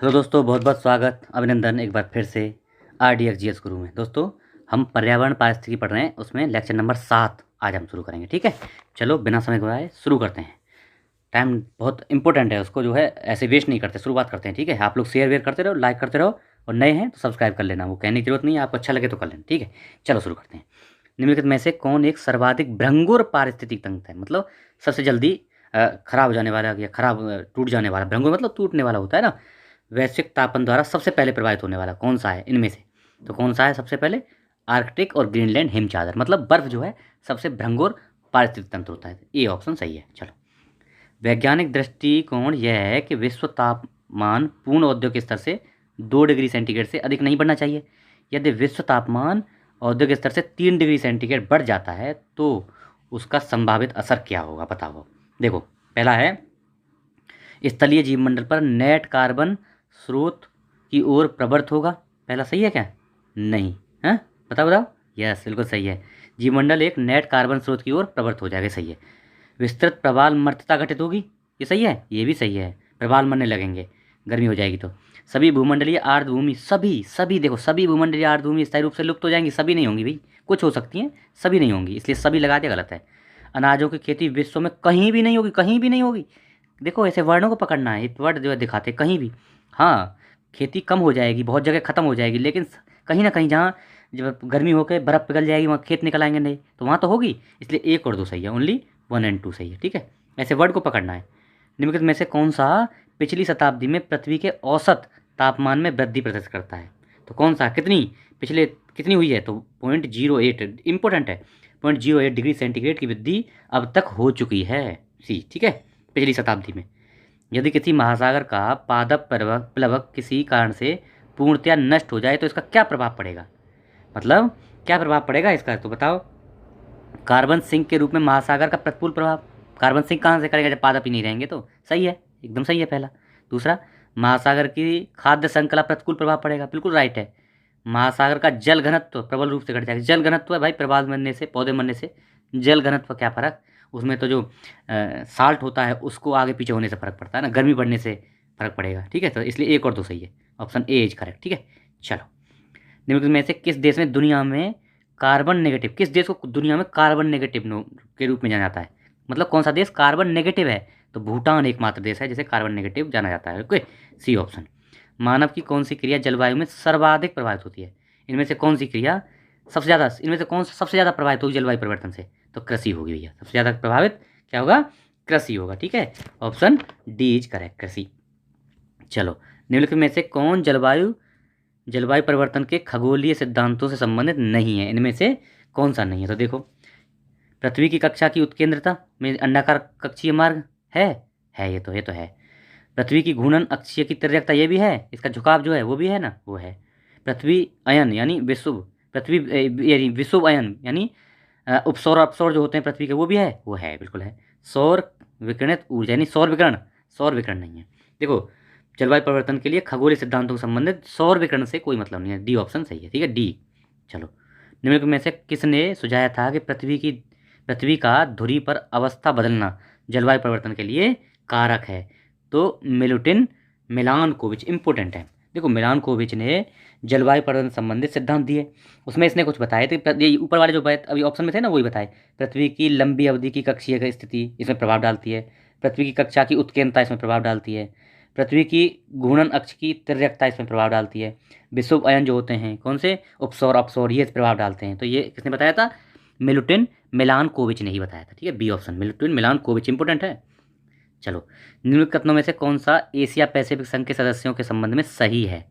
Hello दोस्तों, बहुत बहुत स्वागत, अभिनंदन एक बार फिर से RDX GS गुरु में। दोस्तों, हम पर्यावरण पारिस्थितिकी पढ़ रहे हैं, उसमें लेक्चर नंबर 7 आज हम शुरू करेंगे। ठीक है, चलो बिना समय गवाए शुरू करते हैं। टाइम बहुत इंपॉर्टेंट है, उसको जो है ऐसे वेस्ट नहीं करते, शुरुआत करते हैं। ठीक है, आप लोग शेयर वेयर करते रहो, लाइक करते रहो, और नए हैं तो सब्सक्राइब कर लेना। वो कहने की जरूरत नहीं है, आपको अच्छा लगे तो कर लेना। ठीक है, चलो शुरू करते हैं। निम्नलिखित में से कौन एक सर्वाधिक भंगुर पारिस्थितिक तंत्र है, मतलब सबसे जल्दी खराब हो जाने वाला या खराब टूट जाने वाला। भंगुर मतलब टूटने वाला होता है ना। वैश्विक तापन द्वारा सबसे पहले प्रभावित होने वाला कौन सा है इनमें से? तो कौन सा है सबसे पहले? आर्कटिक और ग्रीनलैंड हिमचादर, मतलब बर्फ जो है सबसे भंगुर पारिस्थितिक तंत्र होता है। ये ऑप्शन सही है। चलो, वैज्ञानिक दृष्टिकोण यह है कि विश्व तापमान पूर्ण औद्योगिक स्तर से 2 डिग्री सेंटीग्रेड से अधिक नहीं बढ़ना चाहिए। यदि विश्व तापमान औद्योगिक स्तर से 3 डिग्री सेंटीग्रेड बढ़ जाता है तो उसका संभावित असर क्या होगा, बताओ। देखो, पहला है स्थलीय जीवमंडल पर नेट कार्बन स्रोत की ओर प्रवृत्त होगा। पहला सही है क्या? नहीं है? बताओ बताओ। यस, बिल्कुल सही है। जीवमंडल एक नेट कार्बन स्रोत की ओर प्रवृत्त हो जाएगा, सही है। विस्तृत प्रवाल मर्त्यता घटित होगी, ये सही है, ये भी सही है। प्रवाल मरने लगेंगे, गर्मी हो जाएगी तो। सभी भूमंडलीय आर्द्रभूमि, सभी सभी देखो, सभी भूमंडलीय आर्द्रभूमि स्थायी रूप से लुप्त हो जाएंगी। सभी नहीं होंगी भाई, कुछ हो सकती हैं, सभी नहीं होंगी, इसलिए सभी लगा दिया गलत है। अनाजों की खेती विश्व में कहीं भी नहीं होगी, कहीं भी नहीं होगी। देखो, ऐसे वर्णों को पकड़ना है, ये वर्ड जो है दिखाते हैं कहीं भी। हाँ, खेती कम हो जाएगी, बहुत जगह ख़त्म हो जाएगी, लेकिन कहीं ना कहीं जहाँ जब गर्मी होकर बर्फ़ पिघल जाएगी वहाँ खेत निकल आएंगे नहीं, तो वहाँ तो होगी। इसलिए 1 और 2 सही है, ओनली 1 एंड 2 सही है। ठीक है, ऐसे वर्ड को पकड़ना है। निम्नलिखित में से कौन सा पिछली शताब्दी में पृथ्वी के औसत तापमान में वृद्धि प्रदर्शित करता है? तो कौन सा, कितनी पिछले कितनी हुई है? तो 0.08 इंपॉर्टेंट है। 0.08 डिग्री सेंटीग्रेड की वृद्धि अब तक हो चुकी है। सी, ठीक है, पिछली शताब्दी में। यदि किसी महासागर का पादप प्लवक किसी कारण से पूर्णतया नष्ट हो जाए तो इसका क्या प्रभाव पड़ेगा? मतलब क्या प्रभाव पड़ेगा इसका, तो बताओ। कार्बन सिंक के रूप में महासागर का प्रतिकूल प्रभाव। कार्बन सिंक कहाँ से करेगा जब पादप ही नहीं रहेंगे? तो सही है, एकदम सही है पहला। दूसरा, महासागर की खाद्य श्रृंखला प्रतिकूल प्रभाव पड़ेगा, बिल्कुल राइट है। महासागर का जल घनत्व प्रबल रूप से घट जाएगा। जल घनत्व है भाई, प्रवाल मरने से, पौधे मरने से जल घनत्व क्या फ़र्क? उसमें तो जो साल्ट होता है उसको आगे पीछे होने से फ़र्क पड़ता है ना, गर्मी बढ़ने से फ़र्क पड़ेगा। ठीक है, तो इसलिए 1 और 2 सही है, ऑप्शन ए इज करेक्ट। ठीक है, चलो। निम्नलिखित में से किस देश में दुनिया में कार्बन नेगेटिव, किस देश को दुनिया में कार्बन नेगेटिव के रूप में जाना जाता है? मतलब कौन सा देश कार्बन नेगेटिव है? तो भूटान एकमात्र देश है जिसे कार्बन नेगेटिव जाना जाता है। Okay, C option. मानव की कौन सी क्रिया जलवायु में सर्वाधिक प्रभावित होती है? इनमें से कौन सी क्रिया सबसे ज़्यादा, इनमें से कौन सबसे ज़्यादा प्रभावित होगी जलवायु परिवर्तन से? तो कृषि होगी भैया, सबसे ज़्यादा प्रभावित क्या होगा? कृषि होगा। ठीक है, ऑप्शन डी इज करेक्ट, कृषि। चलो, निम्नलिखित में से कौन जलवायु जलवायु परिवर्तन के खगोलीय सिद्धांतों से संबंधित नहीं है? इनमें से कौन सा नहीं है? तो देखो, पृथ्वी की कक्षा की उत्केंद्रता में अंडाकार कक्षीय मार्ग है, ये तो है। पृथ्वी की घूर्णन अक्षीय की तिर्यकता, ये भी है। इसका झुकाव जो है वो भी है ना, वो है। पृथ्वी अयन यानी विषुव, पृथ्वी यानी विषुव अयन यानी उपसौर अपसौर जो होते हैं पृथ्वी के, वो भी है, वो है, बिल्कुल है। सौर विकिरणित ऊर्जा यानी सौर विकिरण, सौर विकिरण नहीं है। देखो, जलवायु परिवर्तन के लिए खगोलीय सिद्धांतों से संबंधित सौर विकिरण से कोई मतलब नहीं है। डी ऑप्शन सही है। ठीक है, डी। चलो, निम्नलिखित में से किसने सुझाया था कि पृथ्वी का धुरी पर अवस्था बदलना जलवायु परिवर्तन के लिए कारक है? तो मिलुटिन मिलानकोविच, इंपॉर्टेंट है। देखो, मिलानकोविच ने जलवायु परिवर्तन संबंधित सिद्धांत दिए, उसमें इसने कुछ बताए थे। ये ऊपर वाले जो बात अभी ऑप्शन में थे ना, वही बताए। पृथ्वी की लंबी अवधि की कक्षीय स्थिति इसमें प्रभाव डालती है। पृथ्वी की कक्षा की उत्केंद्रता इसमें प्रभाव डालती है। पृथ्वी की घूर्णन अक्ष की तिर्यकता इसमें प्रभाव डालती है। विषुव अयन जो होते हैं कौन से, उपसौर अपसौर, ये प्रभाव डालते हैं। तो ये किसने बताया था? मिलुटिन मिलानकोविच ने ही बताया था। ठीक है, बी ऑप्शन, मिलुटिन मिलानकोविच, इंपॉर्टेंट है। चलो, निम्नलिखित कथनों में से कौन सा एशिया पैसिफिक संघ के सदस्यों के संबंध में सही है?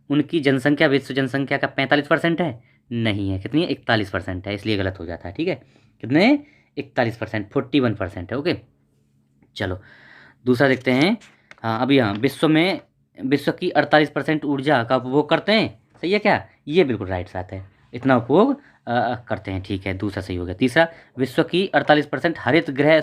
उनकी जनसंख्या विश्व जनसंख्या का 45% है? नहीं है। कितनी है? 41% है, इसलिए गलत हो जाता है। ठीक है, कितने? 41%, 41% है। ओके, चलो दूसरा देखते हैं। हाँ, अभी हाँ, विश्व की 48% ऊर्जा का उपभोग करते हैं, सही है क्या? ये बिल्कुल राइट बात है, इतना उपभोग करते हैं। ठीक है, दूसरा सही हो गया। तीसरा, विश्व की 48% हरित गृह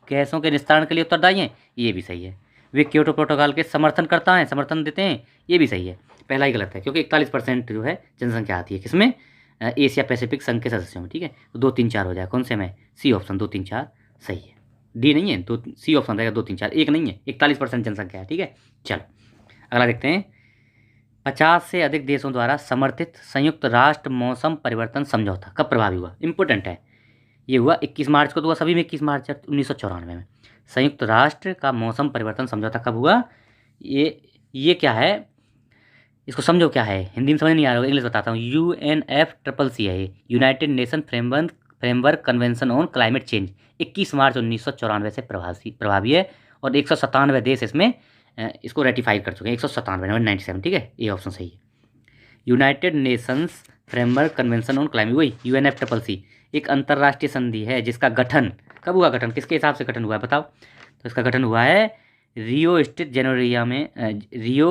गैसों के निस्तारण के लिए उत्तरदायी हैं, ये भी सही है। वे क्योटो प्रोटोकॉल के समर्थन करता है, समर्थन देते हैं, ये भी सही है। पहला ही गलत है, क्योंकि 41% जो है जनसंख्या आती है किसमें? एशिया पैसिफिक संघ के सदस्यों में। ठीक है, तो 2 3 4 हो जाए, कौन से में? सी ऑप्शन, 2 3 4 सही है। डी नहीं है, 2 सी ऑप्शन रहेगा, 2 3 4, एक नहीं है, 41% जनसंख्या है। ठीक है, चलो अगला देखते हैं, 50 से अधिक देशों द्वारा समर्थित संयुक्त राष्ट्र मौसम परिवर्तन समझौता कब प्रभावी हुआ? इंपॉर्टेंट है। ये हुआ 21 मार्च को, तो हुआ सभी में 21 मार्च 1994 में। संयुक्त राष्ट्र का मौसम परिवर्तन समझौता कब हुआ? ये क्या है, इसको समझो क्या है, हिंदी में समझ नहीं आ रहा होगा, इंग्लिश बताता हूँ। UNFCCC है ये, United Nation framework convention on climate change. 21 मार्च 1994 से प्रभावी है और 197 देश इसमें इसको रेटिफाई कर चुके हैं। 197 97, ठीक है, ये ऑप्शन सही है। United Nations framework convention on climate, वही UNFCCC, एक अंतर्राष्ट्रीय संधि है जिसका गठन कब हुआ? गठन किसके हिसाब से गठन हुआ है बताओ? तो इसका गठन हुआ है रियो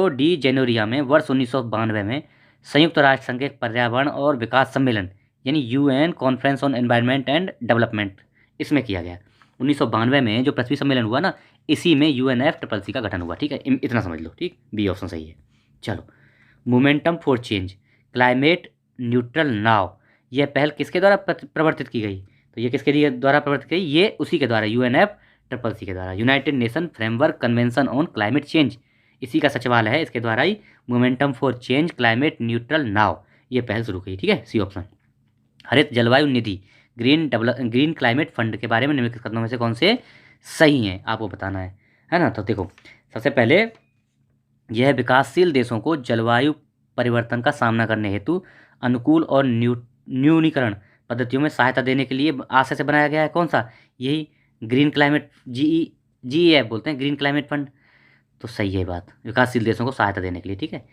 डी जेनेरिया में वर्ष 1992 में संयुक्त राष्ट्र संघ के पर्यावरण और विकास सम्मेलन यानी UN conference on environment and development, इसमें किया गया। 1992 में जो पृथ्वी सम्मेलन हुआ ना, इसी में UNFCCC का गठन हुआ, ठीक है, इतना समझ लो, ठीक, बी ऑप्शन सही है। चलो, momentum for change climate neutral now, यह पहल किसके द्वारा प्रवर्तित की गई? तो ये किसके द्वारा प्रवर्तित की गई? ये उसी के द्वारा, UNFCCC के द्वारा, United Nation framework convention on climate change, इसी का सचिवालय है, इसके द्वारा ही momentum for change climate neutral now ये पहल शुरू की, ठीक है, सी ऑप्शन। हरित जलवायु निधि ग्रीन क्लाइमेट फंड के बारे में निम्नलिखित कथनों में से कौन से सही हैं, आपको बताना है ना। तो देखो, सबसे पहले, यह विकासशील देशों को जलवायु परिवर्तन का सामना करने हेतु अनुकूल और न्यूनीकरण पद्धतियों में सहायता देने के लिए आशय से बनाया गया है। कौन सा? यही ग्रीन क्लाइमेट, GEF बोलते हैं, ग्रीन क्लाइमेट फंड। तो सही है बात, विकासशील देशों को सहायता देने के लिए, ठीक है।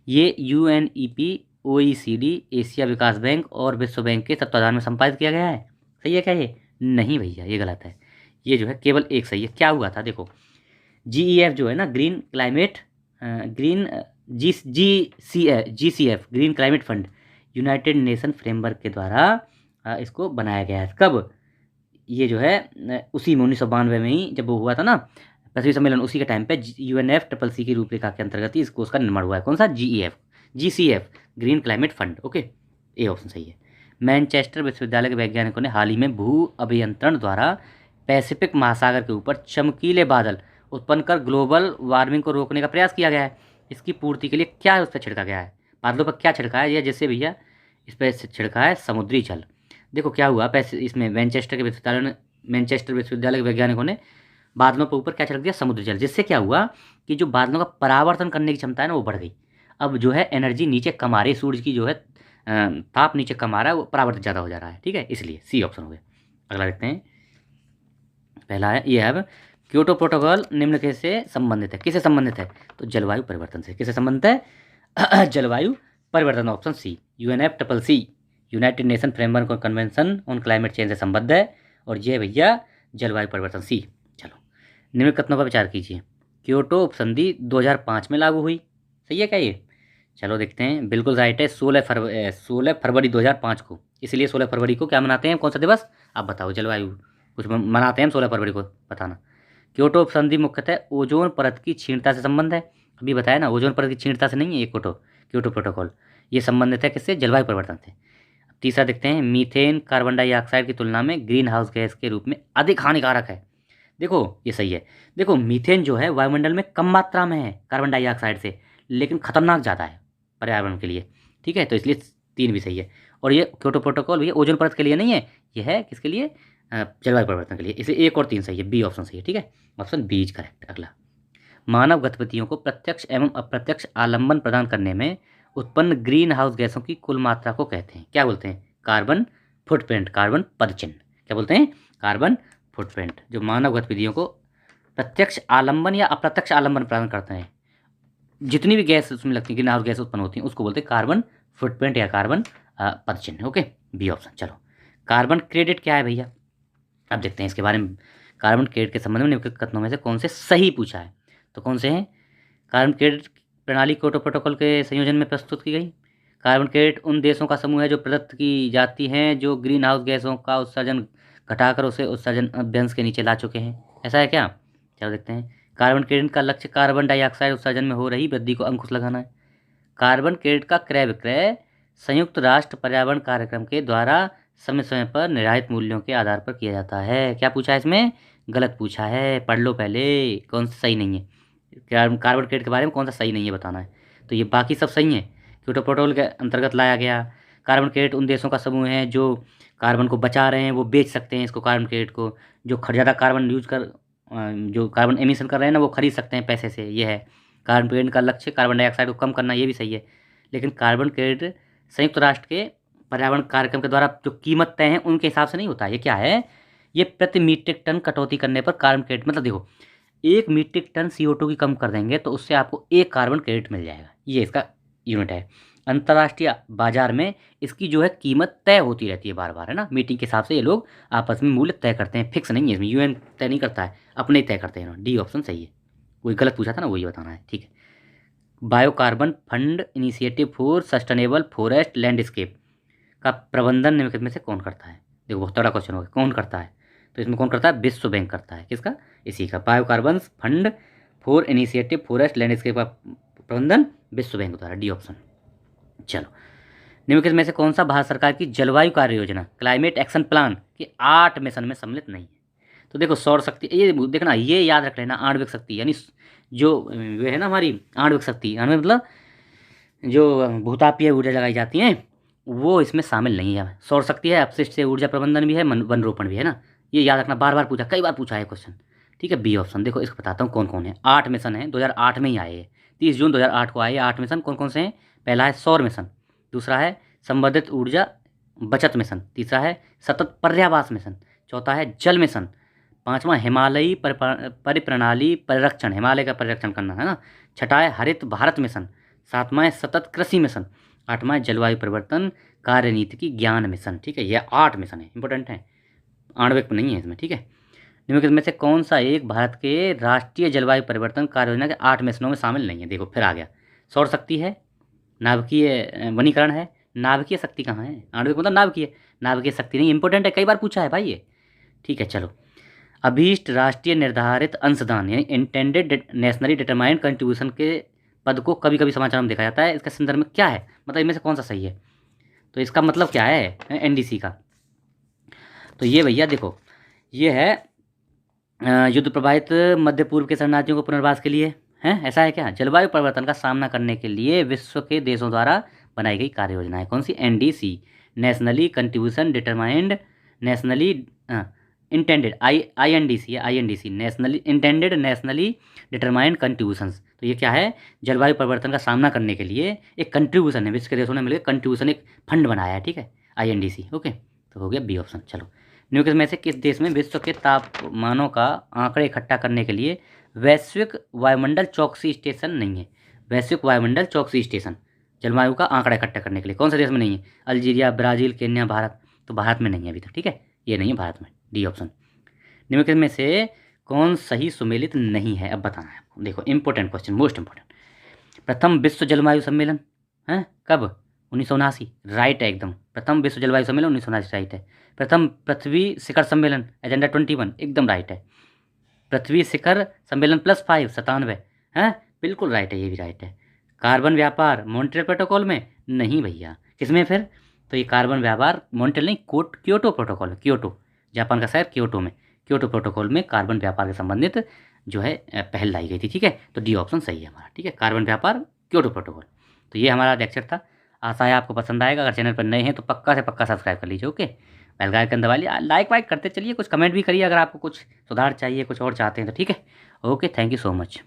ये UNEP, OECD, एशिया विकास बैंक और विश्व बैंक के तत्वाधान में संपादित किया गया है। सही है क्या ये? नहीं भैया, ये गलत है। ये जो है केवल एक सही है। क्या हुआ था देखो, GEF जो है ना, green climate GCF green climate fund, United Nation framework के द्वारा इसको बनाया गया है। कब? ये जो है उसी में 1992 में ही जब वो हुआ था ना पृथ्वी सम्मेलन, उसी के टाइम पे UNFCCC की रूपरेखा के अंतर्गत ही इसको उसका निर्माण हुआ है। कौन सा? GCF green climate fund, okay, A option सही है। मैनचेस्टर विश्वविद्यालय के वैज्ञानिकों ने हाल ही में भू अभियंत्रण द्वारा पैसिफिक महासागर के ऊपर चमकीले बादल उत्पन्न कर ग्लोबल वार्मिंग को रोकने का प्रयास किया गया है। इसकी पूर्ति के लिए क्या उस पर छिड़का गया है? बादलों पर क्या छिड़का है? या जैसे भैया इस पर छिड़का है समुद्री जल। देखो क्या हुआ, इसमें मैनचेस्टर विश्वविद्यालय के वैज्ञानिकों ने बादलों पर ऊपर क्या छिड़क दिया? समुद्री जल। जिससे क्या हुआ कि जो बादलों का परावर्तन करने की क्षमता है ना, वो बढ़ गई। अब जो है एनर्जी नीचे कम आ रही है, सूरज की जो है ताप नीचे कम आ रहा है, वो परावर्तित ज़्यादा हो जा रहा है, ठीक है, इसलिए सी ऑप्शन हो गया। अगला देखते हैं, पहला है ये है क्योटो प्रोटोकॉल निम्नलिखित से संबंधित है। किससे संबंधित है? तो जलवायु परिवर्तन से। किससे संबंधित है? जलवायु परिवर्तन, option C. UNFCCC United Nation framework convention on climate Change से संबद्ध है और ये भैया जलवायु परिवर्तन, सी। चलो, निम्नलिखित कथनों पर विचार कीजिए। क्योटो संधि 2005 में लागू हुई, सही है क्या ये? चलो देखते हैं, बिल्कुल राइट है, 16 फरवरी 2005 को। इसलिए 16 फरवरी को क्या मनाते हैं, कौन सा दिवस? आप बताओ, जलवायु कुछ मनाते हैं हम 16 फरवरी को, बताना। क्योटो संधि मुख्यतः ओजोन परत की क्षीणता से संबंध है, अभी बताया ना, ओजोन परत की क्षीणता से नहीं है ये क्योटो प्रोटोकॉल, ये संबंधित है किससे? जलवायु परिवर्तन से। तीसरा देखते हैं, मीथेन कार्बन डाइऑक्साइड की तुलना में ग्रीन हाउस गैस के रूप में अधिक हानिकारक है। देखो ये सही है। देखो मीथेन जो है वायुमंडल में कम मात्रा में है कार्बन डाइऑक्साइड से, लेकिन खतरनाक ज़्यादा है पर्यावरण के लिए, ठीक है, तो इसलिए 3 भी सही है। और ये क्योटो प्रोटोकॉल भैया ओजोन परत के लिए नहीं है, ये है किसके लिए? जलवायु परिवर्तन के लिए, इसलिए 1 और 3 सही है, बी ऑप्शन सही है, ठीक है, ऑप्शन बी इज करेक्ट। अगला, मानव गतिविधियों को प्रत्यक्ष एवं अप्रत्यक्ष आलम्बन प्रदान करने में उत्पन्न ग्रीन हाउस गैसों की कुल मात्रा को कहते हैं, क्या बोलते हैं? कार्बन फुटप्रिंट, कार्बन पदचिन्ह, क्या बोलते हैं? Carbon footprint. जो मानव गतिविधियों को प्रत्यक्ष आलम्बन या अप्रत्यक्ष आलम्बन प्रदान करते हैं, जितनी भी गैस उसमें लगती है, ग्रीन हाउस गैस उत्पन्न होती हैं, उसको बोलते हैं कार्बन फुटप्रिंट या कार्बन पदचिन्ह, ओके, बी ऑप्शन। चलो, कार्बन क्रेडिट क्या है भैया? अब देखते हैं इसके बारे में। कार्बन क्रेडिट के संबंध में निम्नलिखित कथनों में से कौन से सही पूछा है? तो कौन से हैं? कार्बन क्रेडिट प्रणाली क्योटो प्रोटोकॉल के संयोजन में प्रस्तुत की गई। कार्बन क्रेडिट उन देशों का समूह है जो प्रदत्त की जाती हैं जो ग्रीन हाउस गैसों का उत्सर्जन घटाकर उसे उत्सर्जन अभ्यंश के नीचे ला चुके हैं, ऐसा है क्या? चलो देखते हैं। कार्बन क्रेडिट का लक्ष्य कार्बन डाइऑक्साइड उत्सर्जन में हो रही वृद्धि को अंकुश लगाना है। कार्बन क्रेडिट का क्रय विक्रय संयुक्त राष्ट्र पर्यावरण कार्यक्रम के द्वारा समय समय पर निर्धारित मूल्यों के आधार पर किया जाता है। क्या पूछा है इसमें? गलत पूछा है, पढ़ लो पहले, कौन सा सही नहीं है। कार्बन क्रेडिट के बारे में कौन सा सही नहीं है बताना है। तो ये बाकी सब सही है। क्योटो प्रोटोकॉल के अंतर्गत लाया गया। कार्बन क्रेडिट उन देशों का समूह है जो कार्बन को बचा रहे हैं, वो बेच सकते हैं इसको, कार्बन क्रेडिट को। जो ज़्यादा कार्बन यूज कर जो कार्बन एमिशन कर रहे हैं ना, वो खरीद सकते हैं पैसे से। ये है कार्बन क्रेडिट का लक्ष्य, कार्बन डाइऑक्साइड को कम करना, ये भी सही है। लेकिन कार्बन क्रेडिट संयुक्त राष्ट्र के पर्यावरण कार्यक्रम के द्वारा जो कीमत तय है उनके हिसाब से नहीं होता। ये क्या है, ये प्रति मीट्रिक टन कटौती करने पर कार्बन क्रेडिट, मतलब देखो 1 मीट्रिक टन CO2 की कम कर देंगे तो उससे आपको 1 कार्बन क्रेडिट मिल जाएगा। ये इसका यूनिट है। अंतर्राष्ट्रीय बाजार में इसकी जो है कीमत तय होती रहती है बार बार, है ना। मीटिंग के हिसाब से ये लोग आपस में मूल्य तय करते हैं, फिक्स नहीं है इसमें। UN तय नहीं करता है, अपने ही तय करते हैं। डी ऑप्शन सही है। वही गलत पूछा था ना, वही बताना है, ठीक है। Biocarbon fund initiative for sustainable forest landscape का प्रबंधन निम्नलिखित में से कौन करता है। देखो बहुत बड़ा क्वेश्चन होगा, कौन करता है। तो इसमें कौन करता है, विश्व बैंक करता है। किसका, इसी का। Biocarbon fund for initiative forest landscape का प्रबंधन विश्व बैंक द्वारा, डी ऑप्शन। चलो, निम्नलिखित में से कौन सा भारत सरकार की जलवायु कार्य योजना क्लाइमेट एक्शन प्लान के 8 मिशन में सम्मिलित नहीं है। तो देखो सौर शक्ति, ये देखना, ये याद रख लेना, आणविक शक्ति, यानी जो वे है ना हमारी आणविक शक्ति, आणविक मतलब जो भूतापीय ऊर्जा लगाई जाती हैं वो इसमें शामिल नहीं है। सौर शक्ति है, अपशिष्ट से ऊर्जा प्रबंधन भी है, वन रोपण भी है ना। ये याद रखना, बार बार पूछा, कई बार पूछा है क्वेश्चन, ठीक है। B option. देखो इसको बताता हूँ कौन कौन है। 8 मिशन है, 2008 में ही आए हैं, 30 जून 2008 को आए 8 मिशन। कौन कौन से हैं, पहला है सौर मिशन, दूसरा है संवर्धित ऊर्जा बचत मिशन, तीसरा है सतत पर्यावास मिशन, चौथा है जल मिशन, पांचवा हिमालयी परिप्रणाली परिरक्षण, हिमालय का परिरक्षण करना, है ना। छठा है हरित भारत मिशन, सातवां है सतत कृषि मिशन, आठवां है जलवायु परिवर्तन कार्यनीति की ज्ञान मिशन, ठीक है। ये 8 मिशन है, इंपॉर्टेंट है, आणविक नहीं है इसमें, ठीक है। निम्नलिखित में से कौन सा एक भारत के राष्ट्रीय जलवायु परिवर्तन कार्य योजना के 8 मिशनों में शामिल नहीं है। देखो फिर आ गया, सौर शक्ति है, नाभिकीय वनीकरण है। नाभिकीय शक्ति कहाँ है, आणविक मतलब नाभिकीय, नाभिकीय शक्ति नहीं, इंपॉर्टेंट है, कई बार पूछा है भाई ये, ठीक है। चलो, अभीष्ट राष्ट्रीय निर्धारित अंशदान यानी इंटेंडेड नेशनली डिटरमाइंड कंट्रीब्यूशन के पद को कभी कभी समाचार में देखा जाता है, इसके संदर्भ में क्या है, मतलब इनमें से कौन सा सही है। तो इसका मतलब क्या है, NDC का। तो ये भैया देखो, ये है युद्ध प्रभावित मध्य पूर्व के शरणार्थियों को पुनर्वास के लिए है, ऐसा है क्या। जलवायु परिवर्तन का सामना करने के लिए विश्व के देशों द्वारा बनाई गई कार्य योजना है, कौन सी, NDC, nationally contribution determined nationally intended, INDC है, INDC nationally intended nationally determined contributions. तो ये क्या है, जलवायु परिवर्तन का सामना करने के लिए एक कंट्रीब्यूशन है, विश्व के देशों ने मिलकर कंट्रीब्यूशन, एक फंड बनाया है, ठीक है, INDC, ओके। तो हो गया बी ऑप्शन। चलो, निम्नलिखित में से किस देश में विश्व के तापमानों का आंकड़े इकट्ठा करने के लिए वैश्विक वायुमंडल चौकसी स्टेशन नहीं है। वैश्विक वायुमंडल चौकसी स्टेशन जलवायु का आंकड़ा इकट्ठा करने के लिए कौन से देश में नहीं है, अल्जीरिया, ब्राज़ील, केन्या, भारत। तो भारत में नहीं है अभी तक, ठीक है, ये नहीं है भारत में, डी ऑप्शन। निम्नलिखित में से कौन सही सुमेलित नहीं है, अब बताना है आपको। देखो इंपॉर्टेंट क्वेश्चन, मोस्ट इंपॉर्टेंट। प्रथम विश्व जलवायु सम्मेलन है कब, 1979, राइट है एकदम। प्रथम विश्व जलवायु सम्मेलन 1979, राइट है। प्रथम पृथ्वी शिखर सम्मेलन एजेंडा 21, एकदम राइट है। पृथ्वी शिखर सम्मेलन +5, 97 है, बिल्कुल राइट है, ये भी राइट है। कार्बन व्यापार मॉन्ट्रियल प्रोटोकॉल में नहीं भैया, किसमें फिर, तो ये कार्बन व्यापार मॉन्ट्रियल नहीं, क्योटो प्रोटोकॉल में, क्योटो जापान का शहर क्योटो में, क्योटो प्रोटोकॉल में कार्बन व्यापार के संबंधित जो है पहल लाई गई थी, ठीक है। तो डी ऑप्शन सही है हमारा, ठीक है, कार्बन व्यापार क्योटो प्रोटोकॉल। तो ये हमारा लेक्चर था, आशा है आपको पसंद आएगा। अगर चैनल पर नए हैं तो पक्का से पक्का सब्सक्राइब कर लीजिए, ओके। बेल आइकन दबा लिया, लाइक वाइक करते चलिए, कुछ कमेंट भी करिए अगर आपको कुछ सुधार चाहिए, कुछ और चाहते हैं तो, ठीक है। Okay, thank you so much.